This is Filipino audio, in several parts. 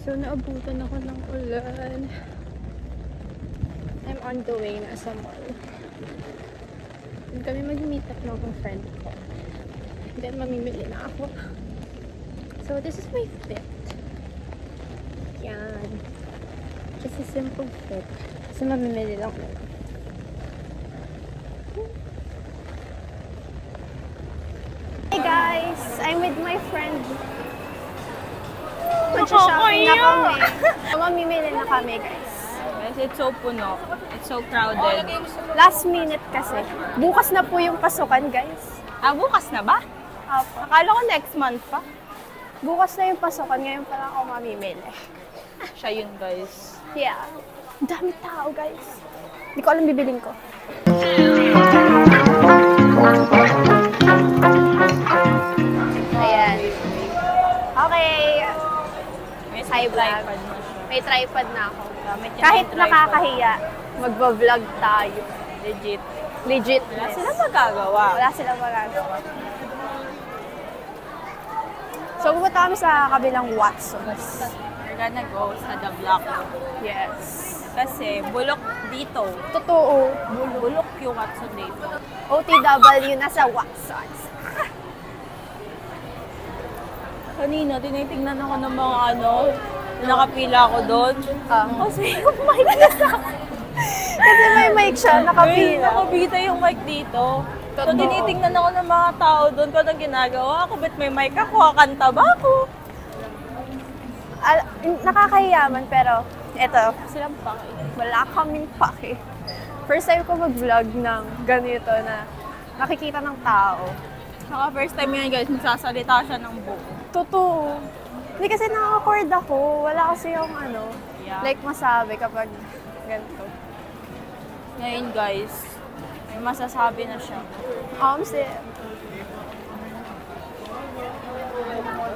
So, naabutan ako ng ulan. I'm on the way na sa mall. And kami mag-meet up na akong friend ko. And then, mamimili na ako. So, this is my fit. Yan. Just a simple fit. So, mamimili lang ako. Hey guys! I'm with my friend. Mag-shopping na kami. Mamimili na kami, guys. Guys, it's so puno. It's so crowded. Last minute kasi. Bukas na po yung pasukan, guys. Ah, bukas na ba? Apo. Akala ko next month pa. Bukas na yung pasukan. Ngayon pa lang ako mamimili. Siya yun, guys. Yeah. Ang dami tao, guys. Hindi ko alam bibiling ko. Ayan. Okay. May tripod. May tripod na ako. Kahit nakakahiya, magbablog tayo. Legit. Legit. Wala silang magagawa. Wala silang magagawa. So, pupunta kami sa kabilang Watsons. We're gonna go sa The Block. Yes. Kasi bulok dito. Totoo. Bulok yung Watson dito. OTW na sa Watsons. Kanina, tinitingnan ako ng mga nakapila ako doon. Kasi yung mic Kasi may mic siya, nakapila. Nakabita yung mic dito. So, tinitingnan ako ng mga tao doon kung anong ginagawa ako. Ba't may mic ako? Kakanta ba ako? Nakakahiyaman, pero eto, Silang paki. wala kaming pake. First time ko mag-vlog ng ganito na nakikita ng tao. Saka first time yan guys, magsasalita siya ng buo. Totoo. Hindi kasi nakaka-record ako. Wala kasi yung like masabi kapag ganito. Ngayon guys, may masasabi na siya.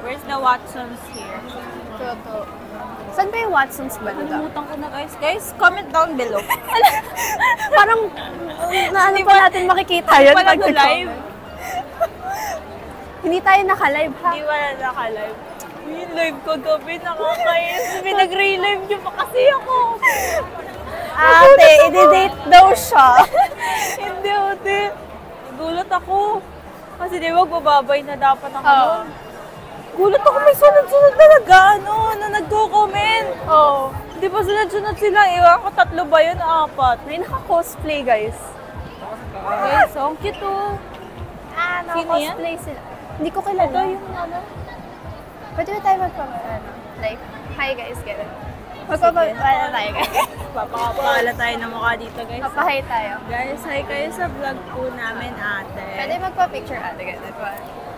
Where's the Watsons here? Totoo. Saan ba yung Watsons banda? Kalimutan ko na guys. Guys, comment down below. Parang naano pa natin makikita yun pag live. Hindi tayo naka-live ha? Hindi wala naka-live. Yung live ko gabi, nakakayos. Pinag-relive niyo pa kasi ako. Ate, i-date daw siya. Hindi, ate. Gulat ako. Kasi di ba, bababay na dapat ako nun. Gulat ako, may sunod-sunod talaga, na nagko-comment. Oo. Di ba sunod-sunod sila? Iwan ko, 3 ba yun? 4. May naka-cosplay, guys. Guys, so, ang cute oh. Sino yan? Naka-cosplay sila. Hindi ko kilala. Ito yung Pwede ba tayo like, hi guys, gano'n. Magpapala tayo, guys. Papakapala tayo ng mukha dito, guys. Papahay tayo. Guys, hi kayo sa vlog po namin, ate. Pwede magpa-picture, ate, gano'n.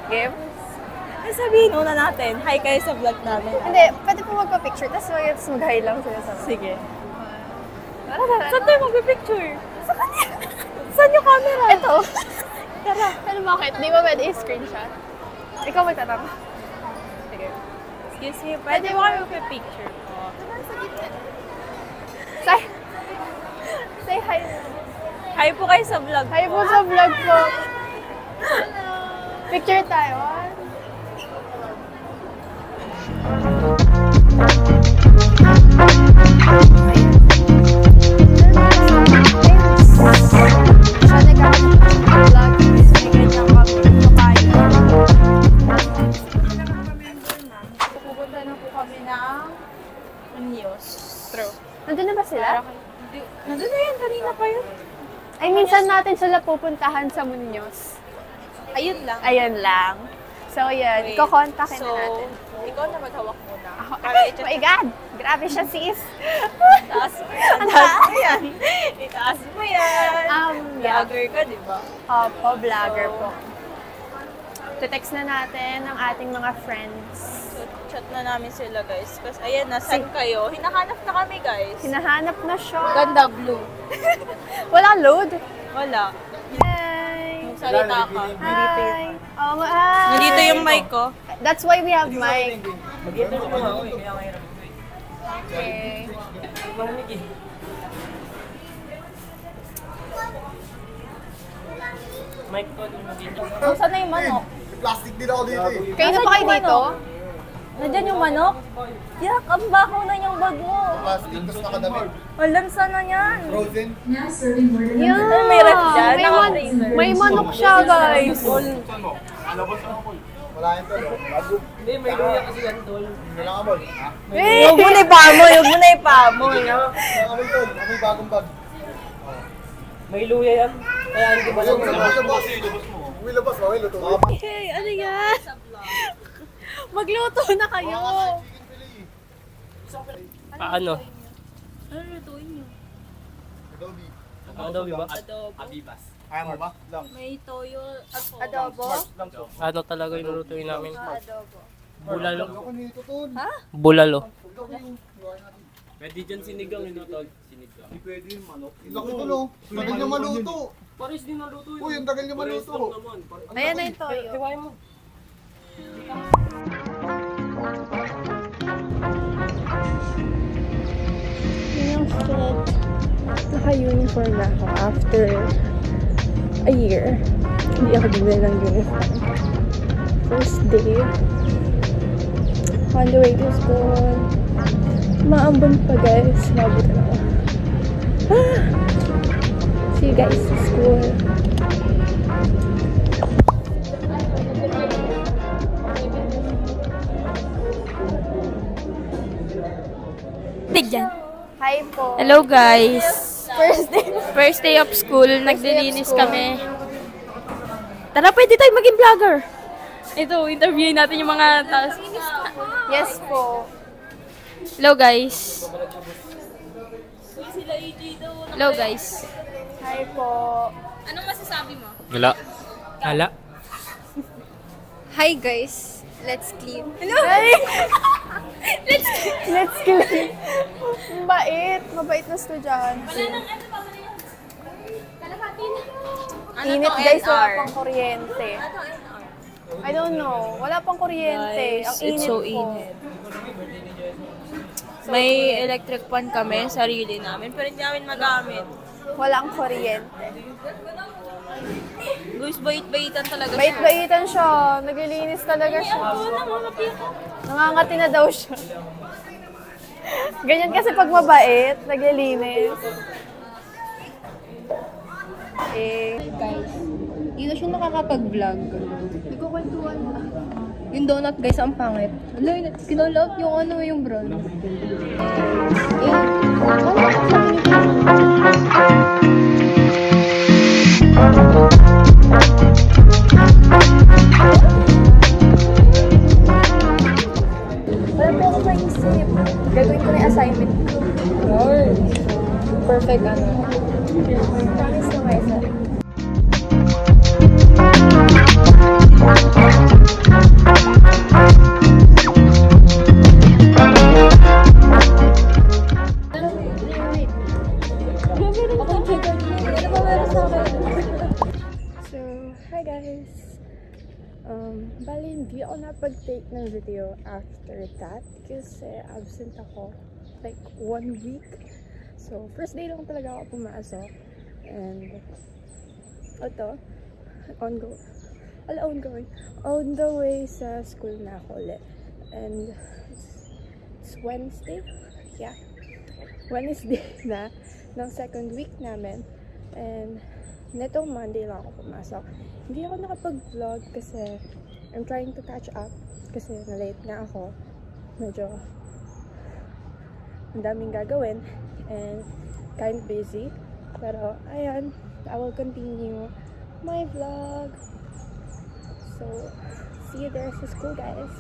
Game? Ay, sabihin una natin, hi kayo sa vlog namin. Hindi, pwede po magpa-picture, tapos mag-hi lang sila sa Sige. Saan Saan tayo magpa-picture? Sa kanya. Saan yung camera? Ito. Tara. Pero bakit? Di ba pwede i-screenshot? Ikaw magtatanong. Sige. Excuse me, pwede mo kami magpa-picture po. Say hi. Hi po kayo sa vlog Hi po sa vlog po. Picture tayo. Pupunta na po kami ng Muñoz. True. Nandun na ba sila? Nandun na yan, kanina pa yun. Ay, minsan natin sila pupuntahan sa Muñoz. Ayun lang. Ayun lang. So, yan. Wait. Iko-contactin na natin. Ikaw na maghawak muna. Oh my God! Grabe siya, sis! Itaas mo yan. Itaas mo yan. Itaas mo yan. Vlogger ka, di ba? Opo, vlogger po. Text na natin ang ating mga friends. So, chat na namin sila, guys. Kasi, ayan, nasan kayo? Hinahanap na kami, guys. Hinahanap na siya. Ganda blue. Wala load? Wala. Hi! Salita ka. Hi! Oh, hi! Nandito yung mic ko. That's why we have mic. Okay. Mic ko dito. Oh, saan na yung manok? Plastic din ako dito eh. Kayo na pa kayo dito? Nandyan yung manok? Yak, ang baho na yung bag mo. Tapos nakadamit. Walang sana yan. Frozen. Yeah. Ano, may ref dyan? May, Naka-freezer. may manok siya, guys. Saan mo? Alabas ako po. Wala yan tol. Bago. Hindi, may luya kasi yan, tol. Hindi lang amol. Ha? Huwag mo na ipamoy, huwag mo na ipamoy. Amoy tol. Amoy bagong bag. May luya yan. Kaya hindi ba lang. Labas mo. Uwi labas. Uwi luto. Hey, ano yan? Magluto na kayo. Paano? Ano lutuin niyo? Adobe. Adobe ba? Adobo. Abibas. Kaya mo ba? Lang. May toyo. Adobo? Lang to. Ano talaga yung lutuin namin? Adobo. Bulalo. Ako nito tol. Ha? Bulalo. Pwede dyan sinigang yung luto. Sinigang. Hindi pwede yung manok. Laki tol oh. Tagal niya maluto. Paris din ang luto Uy, ang tagal niya maluto. Ayan na yung toyo. Hiwain mo. Yun yung fit. Naka-uniform na ako after a year. Hindi ako bibili ng uniform. First day. On the way to school. Maambon pa guys. Mabot na ako. See you guys sa school. Tigyan. Hi po. Hello guys. First day of school, naglilinis kami. Tara, pwede tayo maging vlogger. Ito, interviewin natin yung mga taas. Yes po. Hello guys. Hello guys. Hi po. Anong masasabi mo? Wala. Hala. Hi guys. Let's clean. Hello! Let's clean. Mabait na estudyante. Init guys, wala pang kuryente. I don't know. Wala pang kuryente. Ang init po. May electric fan kami, sarili namin, pero hindi namin magamit. Walang kuryente. Guys, bait-baitan talaga siya. Bait-baitan siya. Naglilinis talaga siya. Nangangati na daw siya. Ganyan kasi pag mabait, naglilinis. Guys, hindi na siya nakakapag-vlog. Nagkukwentuhan na. Yung donut guys, ang pangit. Wala, kinalaot yung ano, yung brown. Wala po akong maisip. Gagawin ko na yung assignment ko. Perfect ano. Promise na myself. So, hi guys! Bali, hindi ako napag-take ng video after that kasi absent ako like 1 week. So, first day lang talaga ako pumasok. And, ito, ongoing. On the way sa school na ako ulit. And, it's Wednesday? Yeah. Wednesday na ng second week namin. And, netong Monday lang ako pumasok. Hindi ako nakapag-vlog kasi I'm trying to catch up kasi na-late na ako. Medyo ang daming gagawin and kind of busy. Pero, ayan, I will continue my vlog. So, see you there sa school, guys.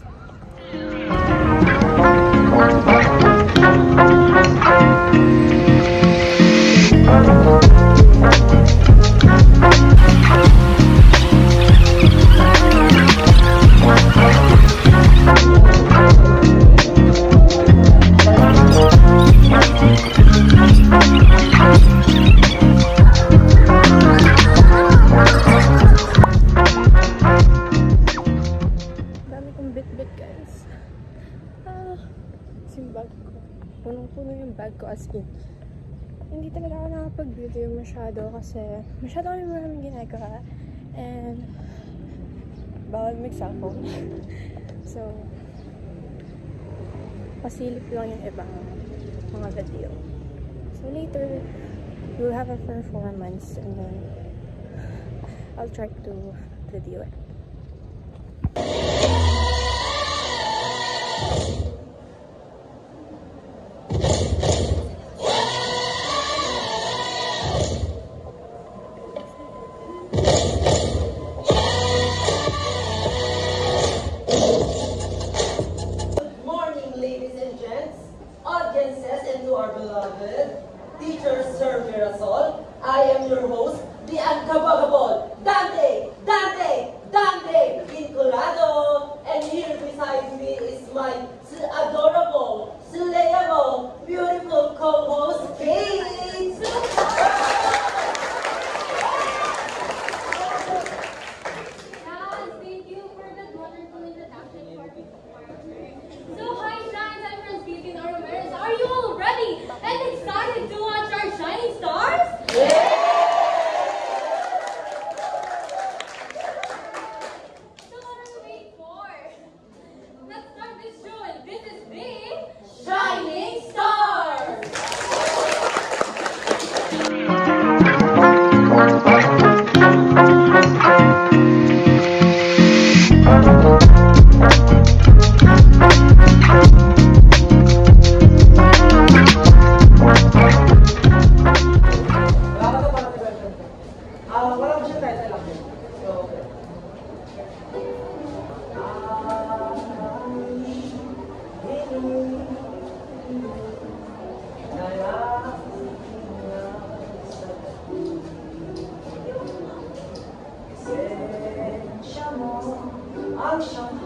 Dami kong bit-bit, guys. Yung bag ko. Punong-puno yung bag ko as in. Hindi talaga ako nakapag-video masyado kasi masyado kami maraming ginagawa. And bawal mag-cellphone. So, pasilip lang yung ibang mga video. So later, we'll have a performance and then I'll try to video it. Audiences and to our beloved teacher Sir Mirasol, I am your host, the untabagable Dante Vinculado, and here beside me is my adorable, slayable, beautiful co-host Kate. Thank you for that wonderful introduction for me. So hi Shines, I'm Francisca Ramirez. Are you all ready and excited to watch our shining stars? Yeah! So what are we waiting for? Let's start this show, and this is the Shining Stars! Wala ko siya title lang. So, ang siyang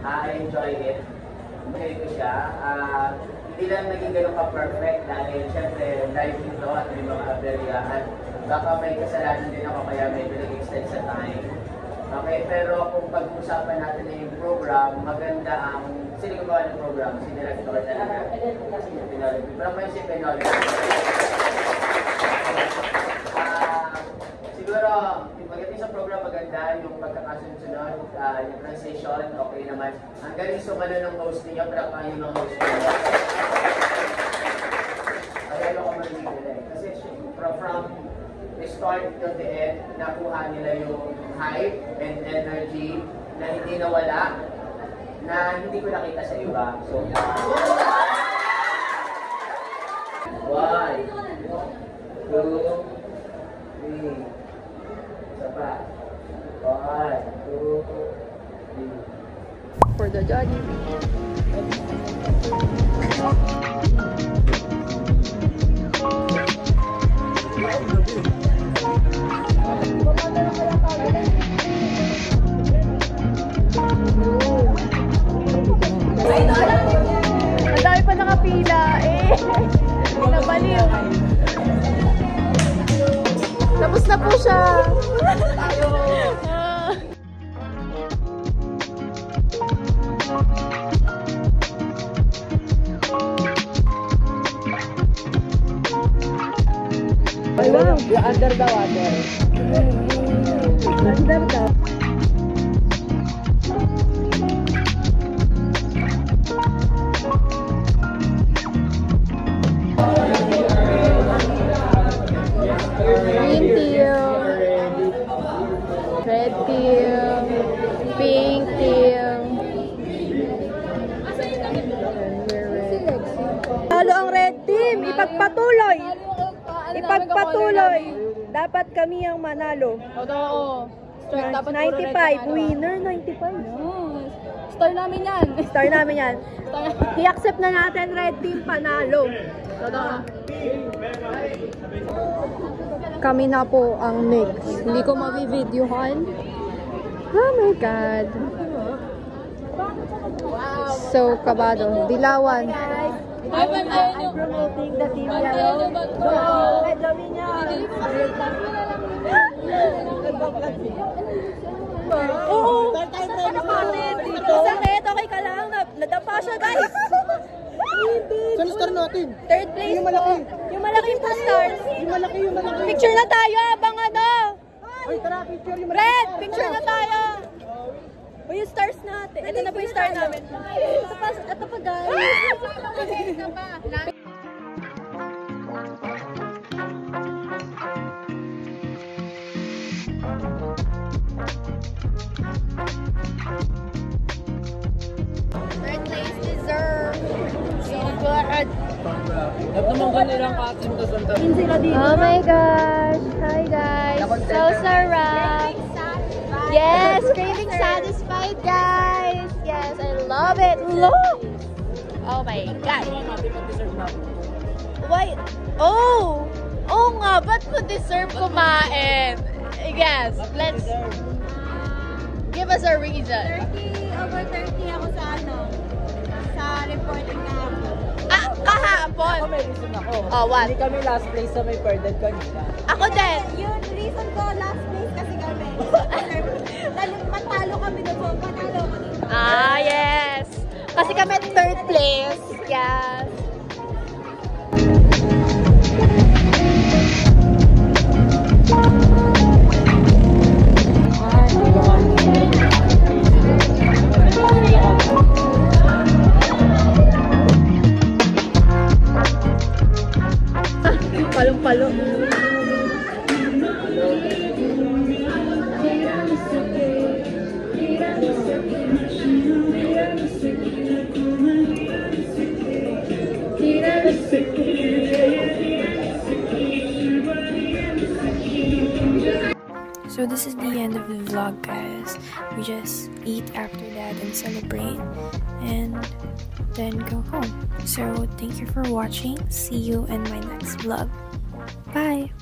I enjoy it. Enjoy ko siya. Hindi lang naging ganun ka-perfect dahil syempre live ito at may mga aberya at baka may kasalanan din ako kaya medyo nag-extend sa time. Okay, pero kung pag-usapan natin na yung program, maganda ang sino gumawa ng program, si Director talaga. Pero may si Penoli. Siguro, pagdating sa program maganda, yung pagkakasunod-sunod, yung transition, okay naman. Ang galing sumalo ng host niyo, pero kayo ng host niyo. Kaya ako marinig nila eh. Kasi from the start to the end, nakuha nila yung hype and energy na hindi nawala. na hindi ko nakita sa iba. So, 1, 2, 3. Isa pa. 1, 2, 3. For the Johnny. Madami pa nakapila eh. Nabaliw. Tapos na po siya. Ay, wow. You're under the water. Under daw. Green teal, red teal, pink teal. Talo ang red team! Ipagpatuloy! Ipagpatuloy! Dapat kami ang manalo. Oo. 95. Winner 95. Star namin yan. Star namin yan. I-accept na natin red team panalo. Kami na po ang next. Hindi ko mabivideohan. Oh my God. So, kabado. Dilawan. I'm promoting the team yellow. Go! Red Lavinia! Oo! Sakit! Okay ka lang? Nadapa siya, guys! Saan star natin? Third place Yung malaki. Yung malaking po stars. Yung malaki. Picture na tayo habang ano! Ay, tara, picture yung malaki. Red! Picture na tayo! O yung stars natin. Ito na po yung star namin. Ito pa guys. Third place deserve. So good. Dapat naman kanilang katim to sa Oh my gosh. Hi guys. So sarap. Yes, craving satisfied, guys. Yes, I love it. Look. Oh my God. Wait. Oh. Oh nga, ba't mo deserve kumain? Yes, let's give us a reason. 30 ako sa sa reporting kahapon. Ah, kahapon. Ako may reason ako. Oh, what? Hindi kami last place sa may perded kanina. Ako din. Yung reason ko last place kasi kami. Matalo kami doon. So, matalo kami. Ah, yes. Kasi kami third place. Yes. Palong-palo. So this is the end of the vlog, guys. We just eat after that and celebrate and then go home. So thank you for watching. See you in my next vlog. Bye!